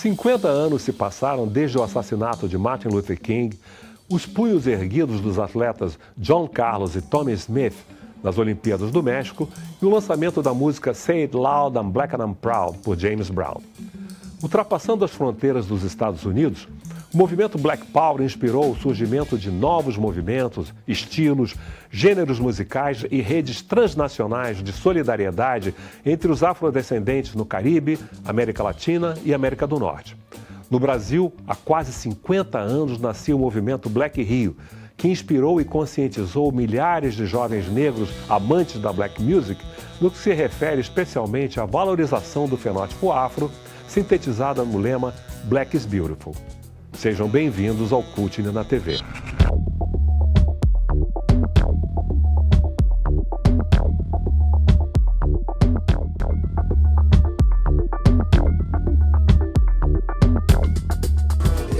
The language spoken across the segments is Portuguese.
50 anos se passaram desde o assassinato de Martin Luther King, os punhos erguidos dos atletas John Carlos e Tommie Smith nas Olimpíadas do México e o lançamento da música Say It Loud, I'm Black and I'm Proud, por James Brown. Ultrapassando as fronteiras dos Estados Unidos, o movimento Black Power inspirou o surgimento de novos movimentos, estilos, gêneros musicais e redes transnacionais de solidariedade entre os afrodescendentes no Caribe, América Latina e América do Norte. No Brasil, há quase 50 anos nascia o movimento Black Rio, que inspirou e conscientizou milhares de jovens negros amantes da black music no que se refere especialmente à valorização do fenótipo afro, sintetizada no lema Black is Beautiful. Sejam bem-vindos ao Cultine na TV.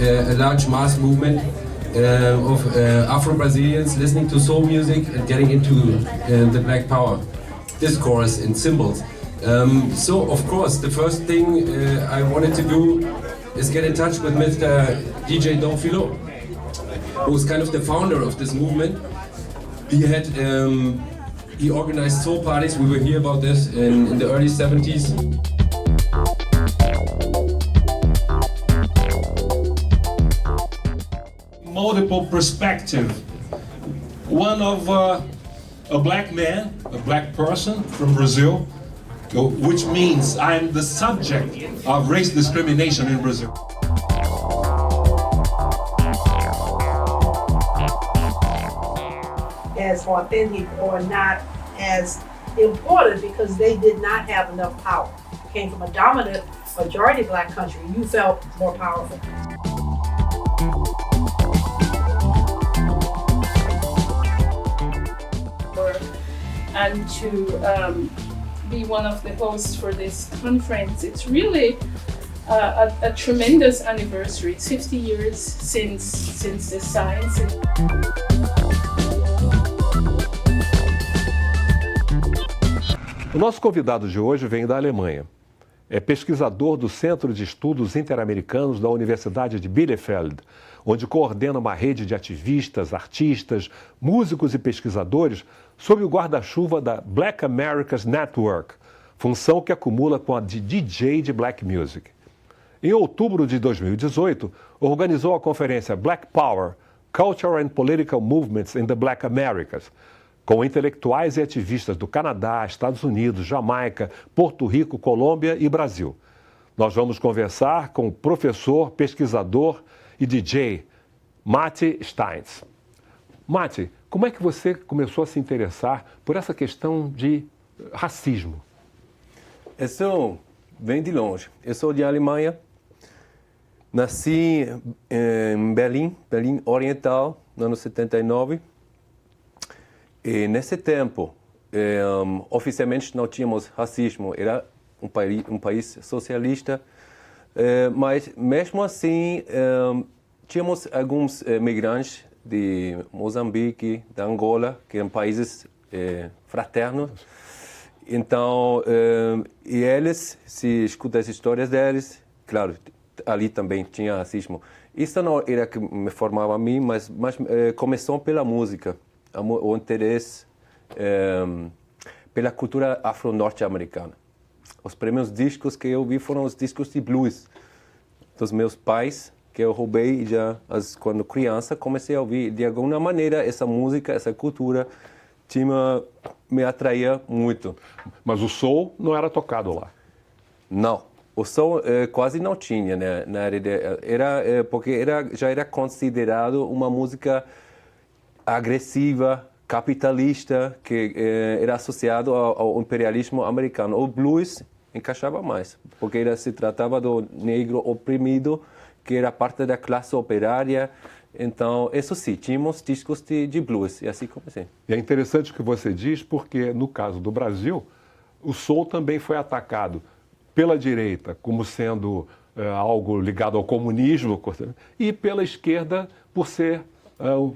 A large mass movement of Afro-Brazilians listening to soul music and getting into the Black Power discourse and symbols. So, of course, the first thing I wanted to do is get in touch with Mr. DJ Don Philo, who's kind of the founder of this movement. He organized soul parties. We will hear about this in the early 70s. Multiple perspective. One of a black man, a black person from Brazil, which means I'm the subject of race discrimination in Brazil. As authentic or not as important because they did not have enough power. Came from a dominant majority black country, you felt more powerful. And to be one of the hosts for this conference. It's really a tremendous anniversary. It's 50 years since the science. O nosso convidado de hoje vem da Alemanha. É pesquisador do Centro de Estudos Interamericanos da Universidade de Bielefeld, onde coordena uma rede de ativistas, artistas, músicos e pesquisadores sob o guarda-chuva da Black Americas Network, função que acumula com a de DJ de Black Music. Em outubro de 2018, organizou a conferência Black Power, Cultural and Political Movements in the Black Americas, com intelectuais e ativistas do Canadá, Estados Unidos, Jamaica, Porto Rico, Colômbia e Brasil. Nós vamos conversar com o professor, pesquisador e DJ Matti Steins. Matti, como é que você começou a se interessar por essa questão de racismo? Eu sou bem de longe. Eu sou de Alemanha. Nasci em Berlim Oriental, no ano 79. E nesse tempo, oficialmente não tínhamos racismo. Era um país socialista. Mas mesmo assim, tínhamos alguns migrantes de Moçambique, de Angola, que eram países fraternos. Então, e eles, se escuta as histórias deles, claro, ali também tinha racismo. Isso não era que me formava a mim, mas começou pela música, o interesse pela cultura afro-norte-americana. Os primeiros discos que eu vi foram os discos de blues dos meus pais, que eu roubei e já, quando criança, comecei a ouvir. De alguma maneira, essa música, essa cultura, me atraía muito. Mas o soul não era tocado lá? Não. O soul quase não tinha, né, na área porque já era considerado uma música agressiva, capitalista, que era associado ao imperialismo americano. O blues encaixava mais, porque se tratava do negro oprimido, que era parte da classe operária. Então, isso sim, tínhamos discos de blues, e assim comecei. E é interessante o que você diz, porque no caso do Brasil, o soul também foi atacado pela direita como sendo algo ligado ao comunismo, e pela esquerda por ser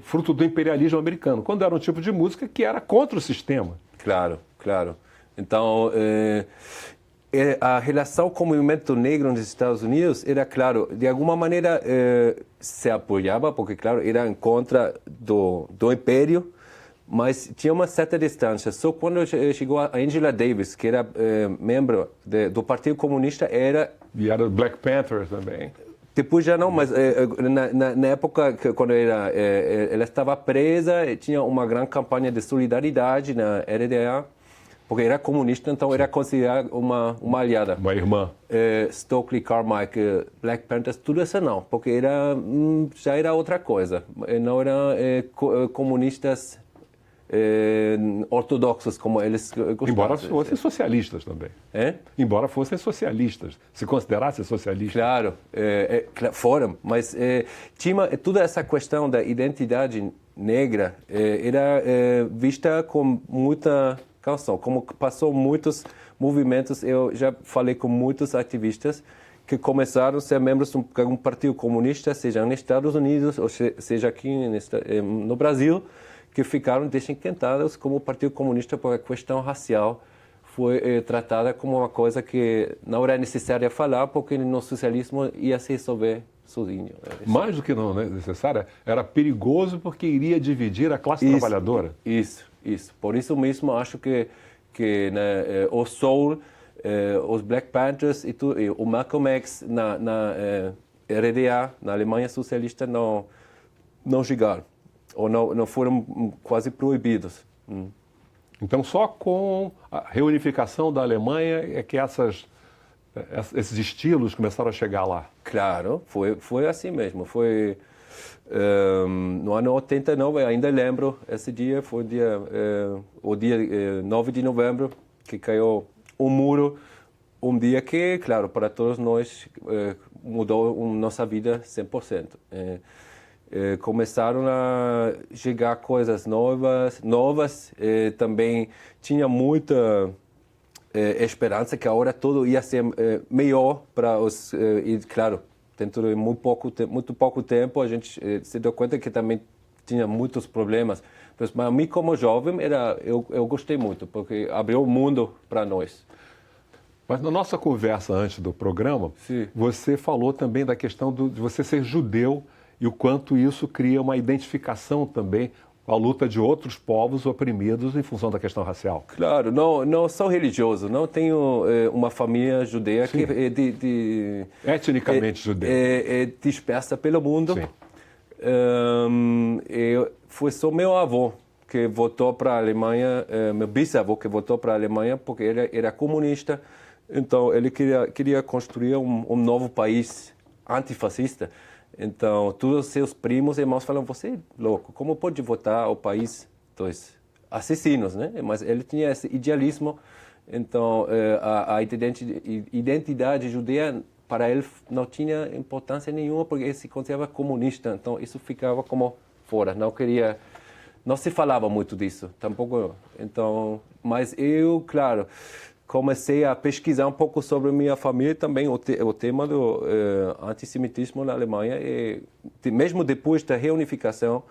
fruto do imperialismo americano, quando era um tipo de música que era contra o sistema. Claro, claro. Então, a relação com o movimento negro nos Estados Unidos era, claro, de alguma maneira se apoiava, porque, claro, era em contra do Império, mas tinha uma certa distância. Só quando chegou a Angela Davis, que era membro do Partido Comunista, era... E era do Black Panther também. Depois já não, mas na época quando ela estava presa, tinha uma grande campanha de solidariedade na RDA, porque era comunista, então era considerada uma aliada. Uma irmã. Stokely Carmichael, Black Panthers, tudo isso não, porque já era outra coisa. Não eram comunistas ortodoxos como eles gostavam. Embora fossem socialistas também. Embora fossem socialistas. Se considerassem socialistas. Claro, foram, mas tinha toda essa questão da identidade negra era vista com muita caução. Como passou muitos movimentos, eu já falei com muitos ativistas que começaram a ser membros de um partido comunista, seja nos Estados Unidos ou seja aqui no Brasil, que ficaram desencantados como o Partido Comunista porque a questão racial foi tratada como uma coisa que não era necessária falar porque no socialismo ia se resolver sozinho. Mais do que não necessária, era perigoso porque iria dividir a classe trabalhadora. Isso. Por isso mesmo acho que né, o Soul, os Black Panthers e o Malcolm X na RDA, na Alemanha socialista, não chegaram. Ou não foram quase proibidos. Então, só com a reunificação da Alemanha é que esses estilos começaram a chegar lá. Claro, foi assim mesmo. Foi no ano 89, eu ainda lembro, esse dia foi o dia 9 de novembro, que caiu o muro. Um dia que, claro, para todos nós mudou nossa vida 100%. Começaram a chegar coisas novas, também tinha muita esperança que agora tudo ia ser melhor para os e claro, dentro de muito pouco tempo a gente se deu conta que também tinha muitos problemas, mas para mim como jovem eu gostei muito porque abriu o mundo para nós. Mas na nossa conversa antes do programa, Sim. Você falou também da questão de você ser judeu e o quanto isso cria uma identificação também com a luta de outros povos oprimidos em função da questão racial. Claro, não sou religioso, não tenho uma família judeia que é etnicamente judeu. É dispersa pelo mundo. Sim. Foi só meu avô que voltou para a Alemanha, meu bisavô que voltou para a Alemanha porque ele era comunista, então ele queria construir um novo país antifascista. Então, todos os seus primos e irmãos falam, você é louco, como pode votar ao país dos assassinos, né? Mas ele tinha esse idealismo, então a identidade judeia para ele não tinha importância nenhuma porque ele se considerava comunista, então isso ficava como fora, não se falava muito disso, tampouco, então, mas eu, claro, comecei a pesquisar um pouco sobre minha família também, o tema do antissemitismo na Alemanha. E, mesmo depois da reunificação,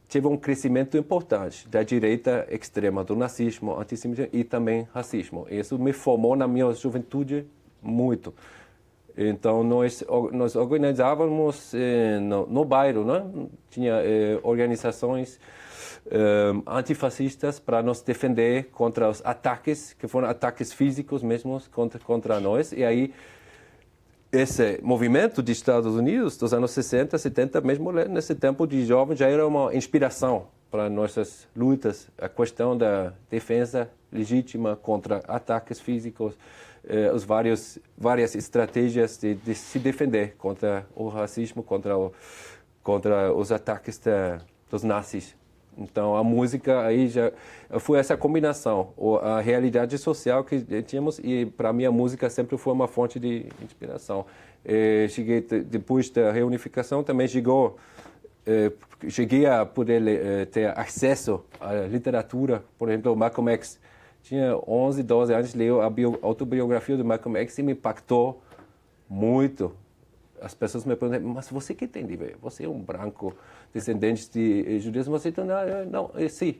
teve um crescimento importante da direita extrema, do nazismo, antissemitismo e também racismo. Isso me formou na minha juventude muito. Então, nós organizávamos no bairro, né? Tinha organizações antifascistas para nos defender contra os ataques, que foram ataques físicos mesmo contra nós. E aí, esse movimento dos Estados Unidos, dos anos 60, 70, mesmo nesse tempo de jovem, já era uma inspiração para nossas lutas. A questão da defesa legítima contra ataques físicos, várias estratégias de se defender contra o racismo, contra os ataques dos nazis. Então, a música aí já foi essa combinação, a realidade social que tínhamos e, para mim, a música sempre foi uma fonte de inspiração. Cheguei, depois da reunificação, também cheguei a poder ter acesso à literatura. Por exemplo, Malcolm X. Tinha 11, 12 anos, leu a autobiografia do Malcolm X e me impactou muito. As pessoas me perguntam, mas você que entende? Você é um branco, descendente de judeus, você não, sim,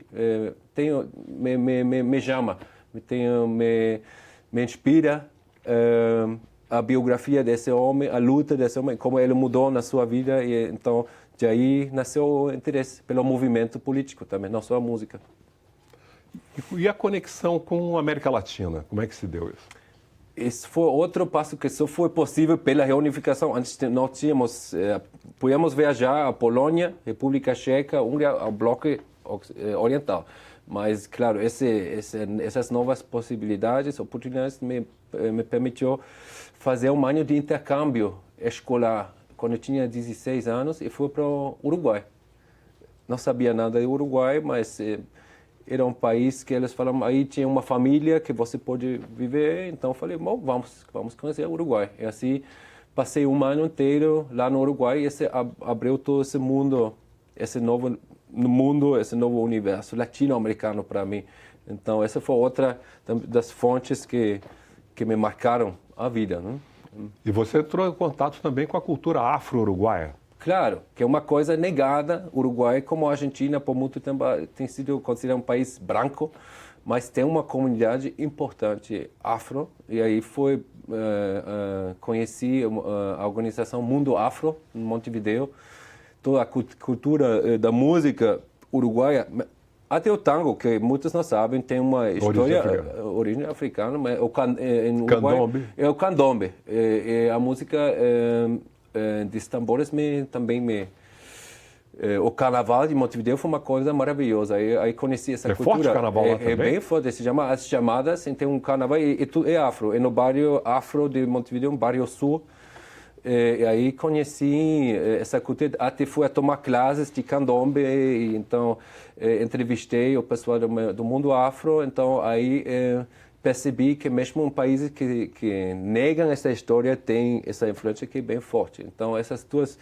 me chama, me inspira a biografia desse homem, a luta desse homem, como ele mudou na sua vida. E então, de aí nasceu o interesse pelo movimento político também, não só a música. E a conexão com a América Latina, como é que se deu isso? Esse foi outro passo que só foi possível pela reunificação. Antes não tínhamos, podíamos viajar à Polônia, República Tcheca, Hungria, ao bloco oriental. Mas, claro, essas novas possibilidades, oportunidades me permitiu fazer um ano de intercâmbio escolar quando eu tinha 16 anos e fui para o Uruguai. Não sabia nada do Uruguai, mas era um país que eles falavam, aí tinha uma família que você pode viver, então eu falei, bom, vamos conhecer o Uruguai. E assim, passei um ano inteiro lá no Uruguai e abriu todo esse mundo, esse novo universo latino-americano para mim. Então, essa foi outra das fontes que me marcaram a vida, né? E você entrou em contato também com a cultura afro-uruguaia. Claro, que é uma coisa negada. O Uruguai, como a Argentina, por muito tempo tem sido considerado um país branco, mas tem uma comunidade importante afro. E aí conheci a organização Mundo Afro, em Montevideo. Toda a cultura da música uruguaia, até o tango, que muitos não sabem, tem uma história, origem africana, mas em Uruguai é o candombe. A música de tambores o carnaval de Montevideo foi uma coisa maravilhosa. Aí conheci essa cultura. Forte o carnaval lá também? É bem forte, se chama As Chamadas, tem um carnaval e tudo é afro. É no bairro afro de Montevideo, um bairro sul. E aí conheci essa cultura, até fui a tomar classes de candombe, e então entrevistei o pessoal do mundo afro, então aí percebi que mesmo um país que negam essa história tem essa influência que é bem forte. Então essas duas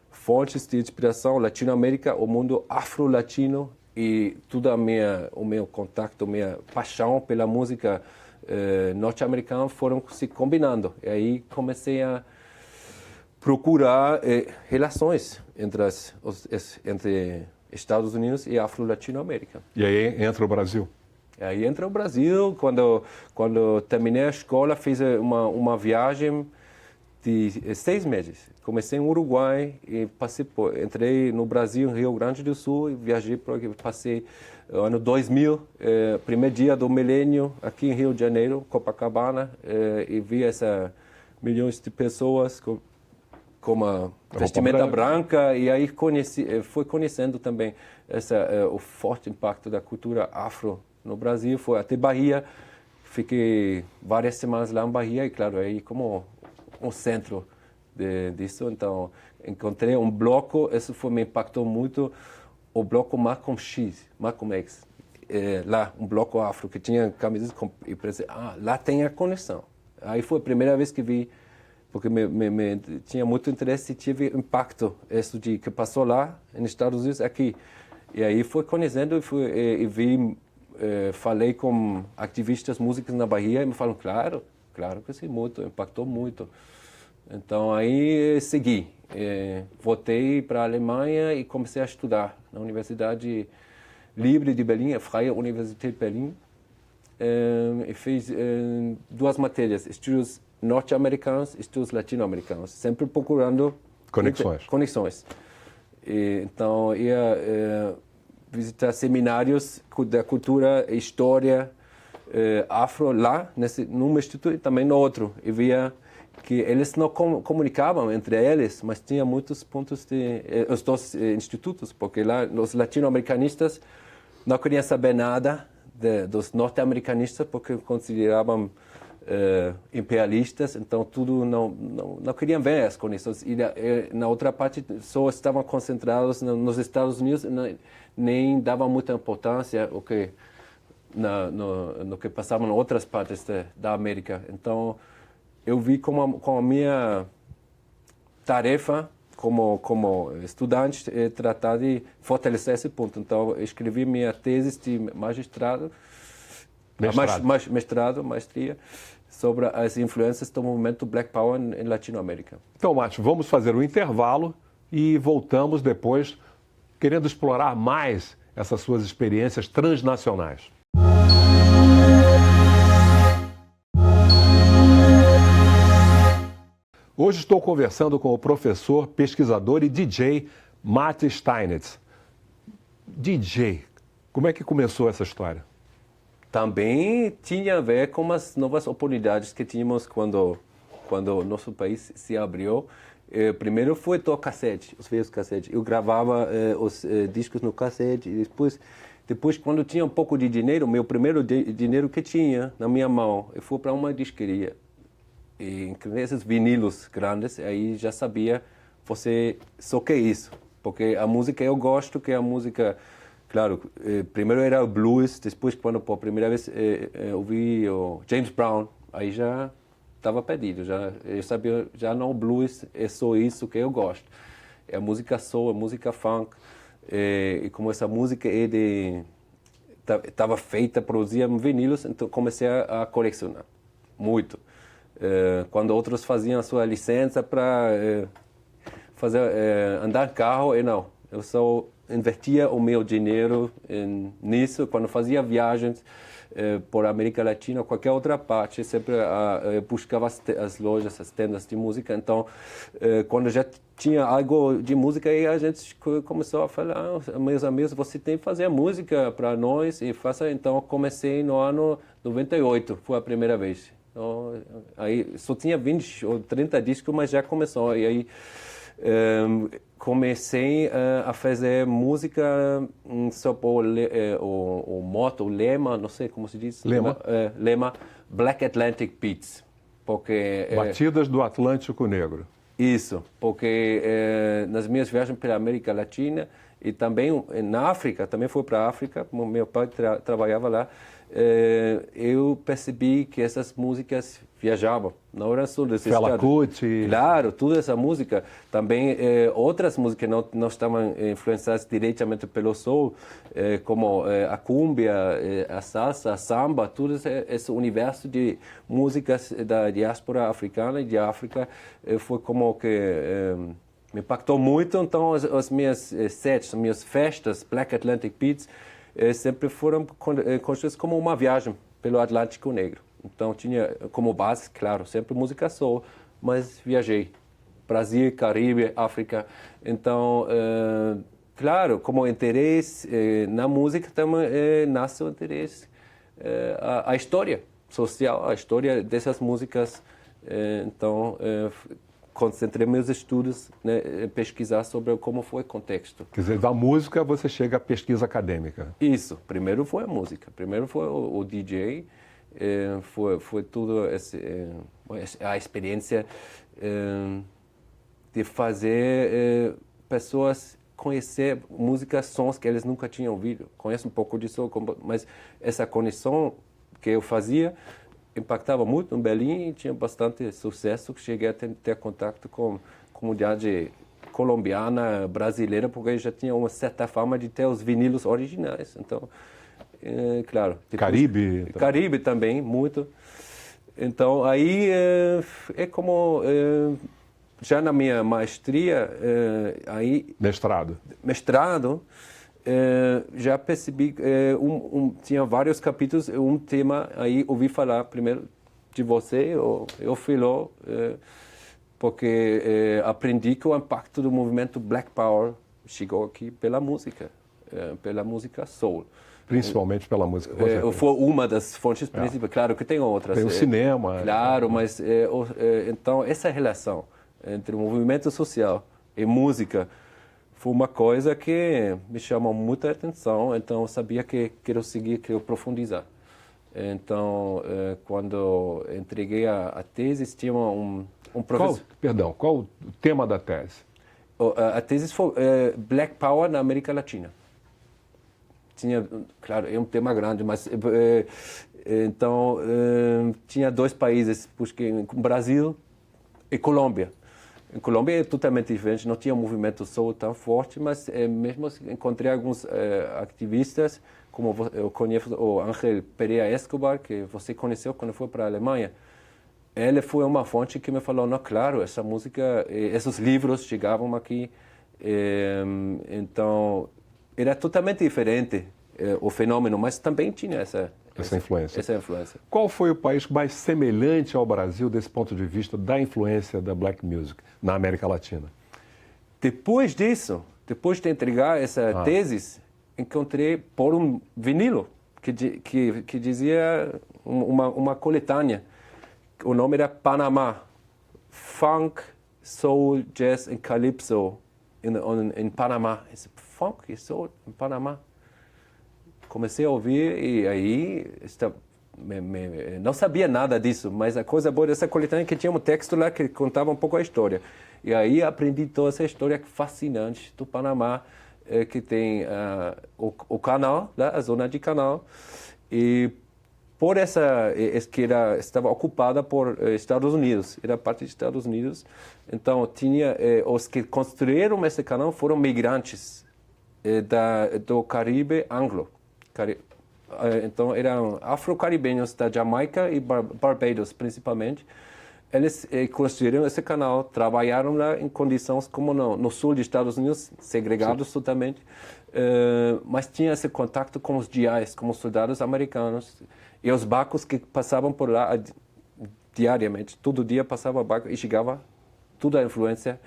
fontes de inspiração, Latinoamérica, o mundo afro-latino e tudo o meu contato, a minha paixão pela música norte-americana foram se combinando. E aí comecei a procurar relações entre Estados Unidos e Afro-Latino-América. E aí entra o Brasil? Aí entra o Brasil. Quando terminei a escola, fiz uma viagem de 6 meses. Comecei no Uruguai e entrei no Brasil, em Rio Grande do Sul, e viajei passei ano 2000, primeiro dia do milênio, aqui em Rio de Janeiro, Copacabana, e vi milhões de pessoas com uma vestimenta branca, e aí fui conhecendo também o forte impacto da cultura afro no Brasil. Fui até Bahia, fiquei várias semanas lá em Bahia, e claro, aí como um centro disso, então encontrei um bloco, isso me impactou muito, o bloco Malcolm X, lá, um bloco afro, que tinha camisas e pensei, lá tem a conexão. Aí foi a primeira vez que vi, porque tinha muito interesse e tive impacto isso que passou lá nos Estados Unidos, aqui. E aí fui conhecendo e vi, falei com ativistas músicos na Bahia e me falaram, claro que sim, impactou muito. Então aí segui, voltei para a Alemanha e comecei a estudar na Universidade Livre de Berlim, a Freie Universität Berlin, e fiz 2 matérias, estudos norte-americanos e estudos latino-americanos, sempre procurando conexões. Então, ia visitar seminários da cultura e história afro lá, num instituto e também no outro. E via que eles não comunicavam entre eles, mas tinha muitos pontos os 2 institutos, porque lá os latino-americanistas não queriam saber nada dos norte-americanistas, porque consideravam imperialistas, então tudo não queriam ver as conexões. E na outra parte só estavam concentrados nos Estados Unidos, nem davam muita importância no que passava em outras partes da América. Então eu vi como a minha tarefa como estudante tratar de fortalecer esse ponto. Então eu escrevi minha tese de maestria, sobre as influências do movimento Black Power em Latinoamérica. Então, Márcio, vamos fazer um intervalo e voltamos depois, querendo explorar mais essas suas experiências transnacionais. Hoje estou conversando com o professor, pesquisador e DJ Matti Steinitz. DJ, como é que começou essa história? Também tinha a ver com as novas oportunidades que tínhamos quando o nosso país se abriu. Primeiro foi tocar cassete, os velhos cassetes. Eu gravava os discos no cassete e depois, quando tinha um pouco de dinheiro, meu primeiro dinheiro que tinha na minha mão, eu fui para uma disqueria. E esses vinilos grandes, aí já sabia, você só que isso. Porque a música eu gosto, que é a música, claro, primeiro era o blues, depois quando por primeira vez ouvi o James Brown, aí já estava perdido, eu sabia, já não, blues é só isso que eu gosto. É a música soul, a música funk, e como essa música estava feita, produzia vinilos, então comecei a colecionar, muito. Quando outros faziam a sua licença para andar carro, eu só investia o meu dinheiro nisso, quando fazia viagens por América Latina, qualquer outra parte, sempre buscava as lojas, as tendas de música. Então, quando já tinha algo de música, aí a gente começou a falar, meus amigos, você tem que fazer música para nós e faça. Então, comecei no ano 98, foi a primeira vez. Então, aí só tinha 20 ou 30 discos, mas já começou. E aí comecei a fazer música sobre o moto, o lema, não sei como se diz. Lema Black Atlantic Beats. Porque, Batidas do Atlântico Negro. Isso, porque nas minhas viagens pela América Latina e também na África, também fui para a África, meu pai trabalhava lá, eu percebi que essas músicas viajavam, não era só desses Fela Kuti. Claro, toda essa música, também outras músicas não estavam influenciadas diretamente pelo soul, como a cumbia, a salsa, a samba, todo esse universo de músicas da diáspora africana e de África foi como que me impactou muito. Então as minhas sets, as minhas festas, Black Atlantic Beats, sempre foram construídas como uma viagem pelo Atlântico Negro. Então tinha como base, claro, sempre música soul, mas viajei. Brasil, Caribe, África. Então, claro, como interesse na música também nasce o interesse, a história social, a história dessas músicas. Então, concentrei meus estudos, né, pesquisar sobre como foi o contexto. Quer dizer, da música você chega à pesquisa acadêmica. Isso. Primeiro foi a música. Primeiro foi o DJ. Foi tudo a experiência de fazer pessoas conhecer músicas, sons que eles nunca tinham ouvido. Conheço um pouco disso, mas essa conexão que eu fazia impactava muito em Berlim e tinha bastante sucesso. Cheguei a ter contato com a comunidade colombiana, brasileira, porque eu já tinha uma certa fama de ter os vinilos originais. Então, claro. Caribe? Caribe também, muito. Então, aí é como já na minha maestria, aí... Mestrado, já percebi que tinha vários capítulos, um tema, aí ouvi falar primeiro de você, eu falou, porque aprendi que o impacto do movimento Black Power chegou aqui pela música soul. Principalmente pela música. Foi uma das fontes principais, claro que tem outras. Tem o cinema. Claro, mas então essa relação entre o movimento social e música foi uma coisa que me chamou muita atenção, então eu sabia que quero seguir, quero profundizar. Então, quando entreguei a tese, tinha um professor... Qual o tema da tese? A tese foi Black Power na América Latina. Claro, é um tema grande, mas então tinha dois países, porque Brasil e Colômbia. Em Colômbia é totalmente diferente, não tinha um movimento soul tão forte, mas mesmo encontrei alguns ativistas, como eu conheço o Ángel Pereira Escobar, que você conheceu quando foi para a Alemanha. Ele foi uma fonte que me falou, não, claro, essa música, esses livros chegavam aqui, então era totalmente diferente o fenômeno, mas também tinha essa influência. Essa influência. Qual foi o país mais semelhante ao Brasil desse ponto de vista da influência da black music na América Latina? Depois disso, depois de entregar essa tese, encontrei por um vinilo que dizia uma coletânea. O nome era Panamá. Funk, Soul, Jazz and Calypso em Panamá. Funk e Soul em Panamá. Comecei a ouvir e aí não sabia nada disso, mas a coisa boa dessa coletânea é que tinha um texto lá que contava um pouco a história. E aí aprendi toda essa história fascinante do Panamá, que tem o canal, lá, a zona de canal, e por essa estava ocupada por Estados Unidos, era parte dos Estados Unidos. Então tinha os que construíram esse canal foram migrantes do Caribe anglo. Então eram afro-caribenhos da Jamaica e Barbados principalmente. Eles construíram esse canal, trabalharam lá em condições como no sul dos Estados Unidos, segregados totalmente, mas tinha esse contato com os GIs, com os soldados americanos, e os barcos que passavam por lá diariamente, todo dia passava barco e chegava toda a influência,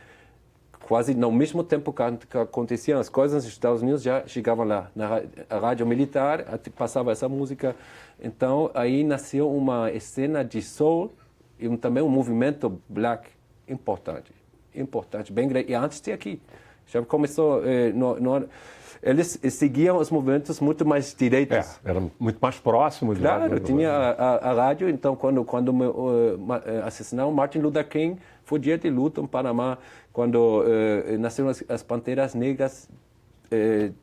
quase no mesmo tempo que aconteciam as coisas nos Estados Unidos, já chegavam lá, na rádio militar, passava essa música. Então aí nasceu uma cena de soul, e também um movimento black importante, bem grande. E antes de aqui, já começou, eles seguiam os movimentos muito mais direitos. Eram muito mais próximos. Claro, tinha a rádio, então quando assassinaram Martin Luther King, foi dia de luta em Panamá. Quando nasceram as Panteras Negras,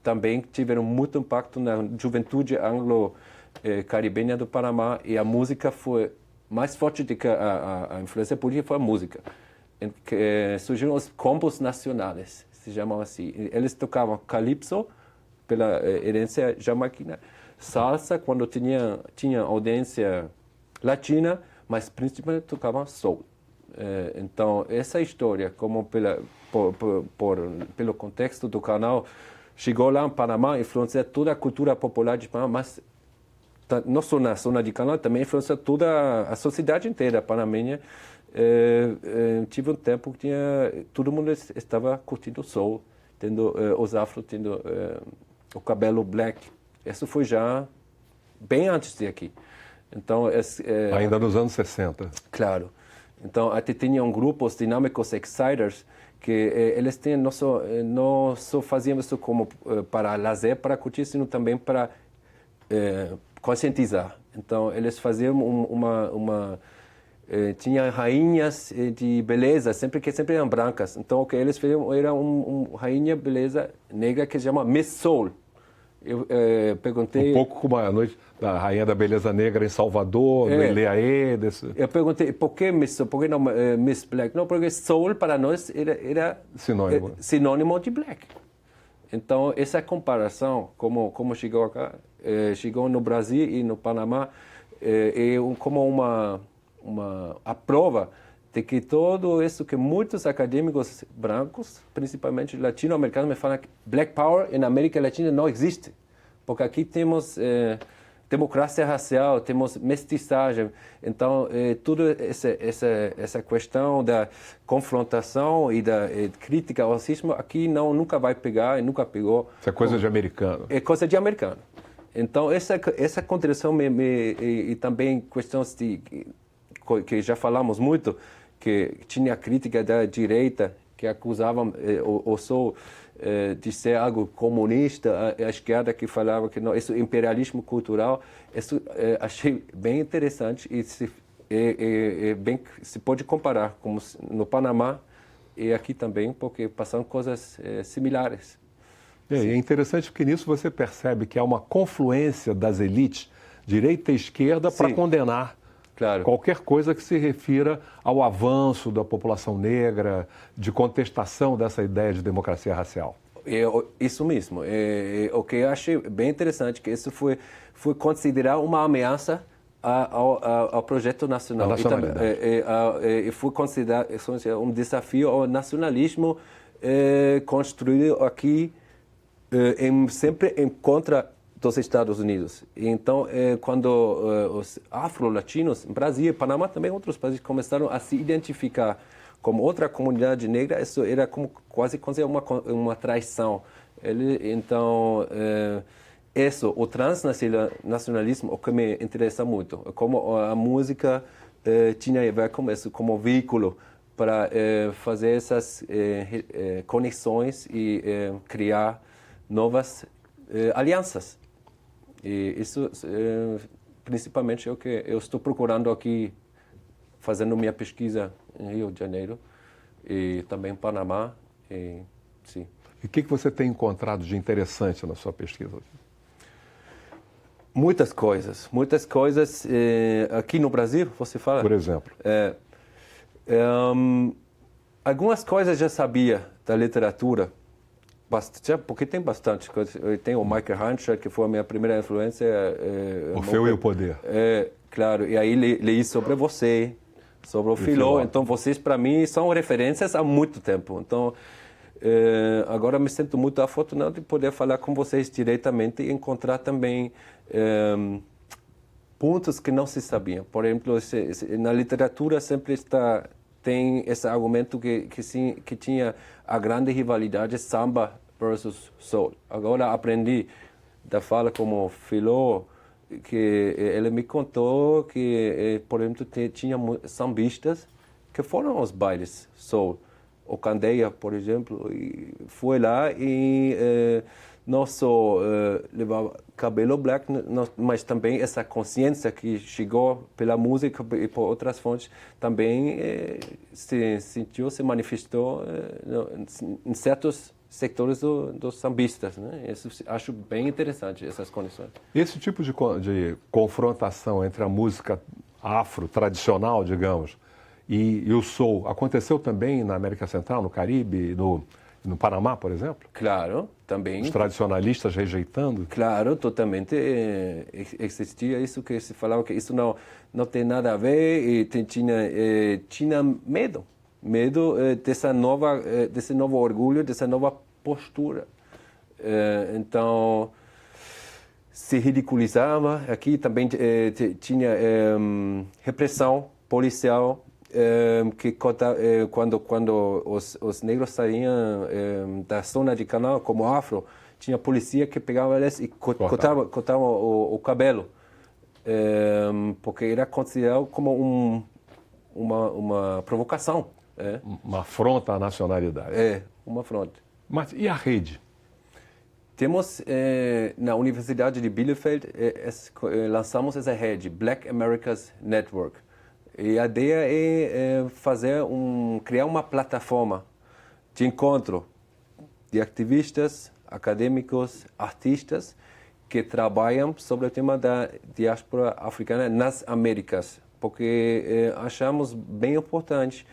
também tiveram muito impacto na juventude anglo-caribenha do Panamá, e a música foi mais forte do que a influência política foi a música. Surgiram os combos nacionais, se chamam assim. Eles tocavam calypso, pela herência jamaiquina, salsa, quando tinha audiência latina, mas principalmente tocavam soul. Então, essa história, como pelo contexto do canal, chegou lá em Panamá, influenciou toda a cultura popular de Panamá, mas não só na zona de canal, também influenciou toda a sociedade inteira panamenha. Tive um tempo que todo mundo estava curtindo soul, tendo os afro, tendo o cabelo black. Isso foi já bem antes de aqui. Então, ainda nos anos 60. Claro. Então, até tinham grupos dinâmicos Exciters, que eles não só faziam isso como para lazer, para curtir, sino também para conscientizar. Então, eles faziam tinha rainhas de beleza, sempre eram brancas. Então, o que eles faziam era uma rainha de beleza negra que se chama Miss Soul. Eu perguntei... Um pouco como a noite da Rainha da Beleza Negra em Salvador, no Ileaê. Eu perguntei, por que Miss Soul? Por que não Miss Black? Não, porque Soul para nós era sinônimo de Black. Então, essa comparação, como chegou acá, chegou no Brasil e no Panamá, como a prova de que tudo isso que muitos acadêmicos brancos, principalmente latino-americanos, me falam que Black Power na América Latina não existe. Porque aqui temos democracia racial, temos mestiçagem. Então, toda essa questão da confrontação e da crítica ao racismo aqui nunca vai pegar e nunca pegou. Isso é coisa de americano. É coisa de americano. Então, essa contradição e também questões que já falamos muito, que tinha crítica da direita, que acusavam o Soul de ser algo comunista, a esquerda que falava que não, isso é imperialismo cultural. Isso achei bem interessante e se pode comparar como no Panamá e aqui também, porque passaram coisas similares. É interessante porque nisso você percebe que há uma confluência das elites, direita e esquerda, para condenar qualquer coisa que se refira ao avanço da população negra, de contestação dessa ideia de democracia racial. Isso mesmo. O que eu achei bem interessante, que isso foi considerar uma ameaça ao projeto nacional. E foi considerar um desafio ao nacionalismo construído aqui sempre em contra dos Estados Unidos. Então, quando os afro-latinos, Brasil e Panamá, também outros países, começaram a se identificar como outra comunidade negra, isso era como quase uma traição. Então, o transnacionalismo, o que me interessa muito, como a música tinha a ver com isso, como veículo para fazer essas conexões e criar novas alianças. E isso, principalmente, é o que eu estou procurando aqui, fazendo minha pesquisa em Rio de Janeiro e também em Panamá. Sim. E o que você tem encontrado de interessante na sua pesquisa? Muitas coisas. Aqui no Brasil, você fala? Por exemplo? Algumas coisas já sabia da literatura, porque tem bastante coisa. Tem o Michael Hancher, que foi a minha primeira influência. Orfeu e o Poder. Claro, e aí li sobre você, sobre o Filó. Então, vocês, para mim, são referências há muito tempo. Então, agora me sinto muito afortunado de poder falar com vocês diretamente e encontrar também pontos que não se sabiam. Por exemplo, na literatura sempre tem esse argumento que tinha a grande rivalidade samba versus soul. Agora aprendi da fala como Filó, que ele me contou que, por exemplo, tinha sambistas que foram aos bailes soul. O Candeia, por exemplo, foi lá e não só levava cabelo black, mas também essa consciência que chegou pela música e por outras fontes também se manifestou em certos sectores dos sambistas, né? Isso acho bem interessante, essas conexões. Esse tipo de confrontação entre a música afro tradicional, digamos, e o soul aconteceu também na América Central, no Caribe, no Panamá, por exemplo? Claro, também. Os tradicionalistas rejeitando? Claro, totalmente. Existia isso que se falava que isso não tem nada a ver e tinha medo desse novo orgulho, dessa nova postura. Então, se ridiculizava. Aqui também tinha repressão policial, que quando os negros saíam da zona de canal como afro, tinha polícia que pegava eles e cortava o cabelo, porque era considerado como uma provocação. Uma afronta à nacionalidade. Uma afronta. Mas e a rede? Temos, na Universidade de Bielefeld, lançamos essa rede, Black Americas Network. E a ideia é criar uma plataforma de encontro de ativistas, acadêmicos, artistas que trabalham sobre o tema da diáspora africana nas Américas, porque achamos bem importante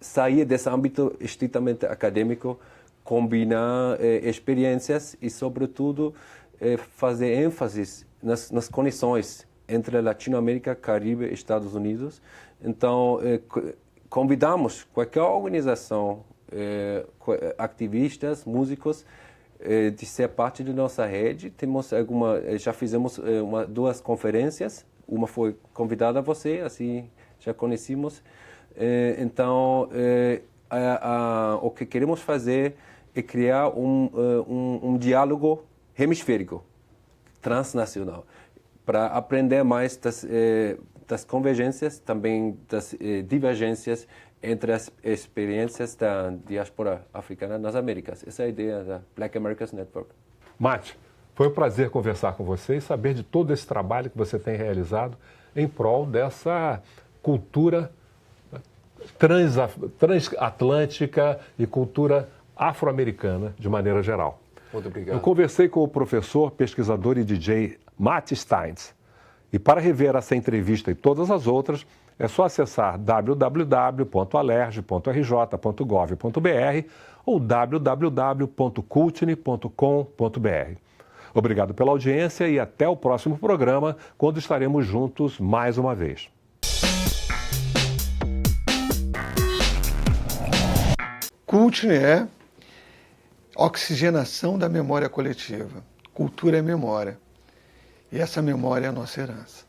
sair desse âmbito estritamente acadêmico, combinar experiências e, sobretudo, fazer ênfase nas conexões entre a Latinoamérica, Caribe e Estados Unidos. Então, convidamos qualquer organização, ativistas, músicos, de ser parte da nossa rede. Já fizemos 2 conferências. Uma foi convidada a você, assim já conhecemos. Então, o que queremos fazer é criar um diálogo hemisférico, transnacional, para aprender mais das convergências, também das divergências entre as experiências da diáspora africana nas Américas. Essa é a ideia da Black Americas Network. Mate, foi um prazer conversar com você e saber de todo esse trabalho que você tem realizado em prol dessa cultura transatlântica e cultura afro-americana de maneira geral. Muito obrigado. Eu conversei com o professor, pesquisador e DJ Mate Steintz. E para rever essa entrevista e todas as outras, é só acessar www.alerj.rj.gov.br ou www.cultne.com.br. Obrigado pela audiência e até o próximo programa, quando estaremos juntos mais uma vez. Cultne é oxigenação da memória coletiva. Cultura é memória. E essa memória é a nossa herança.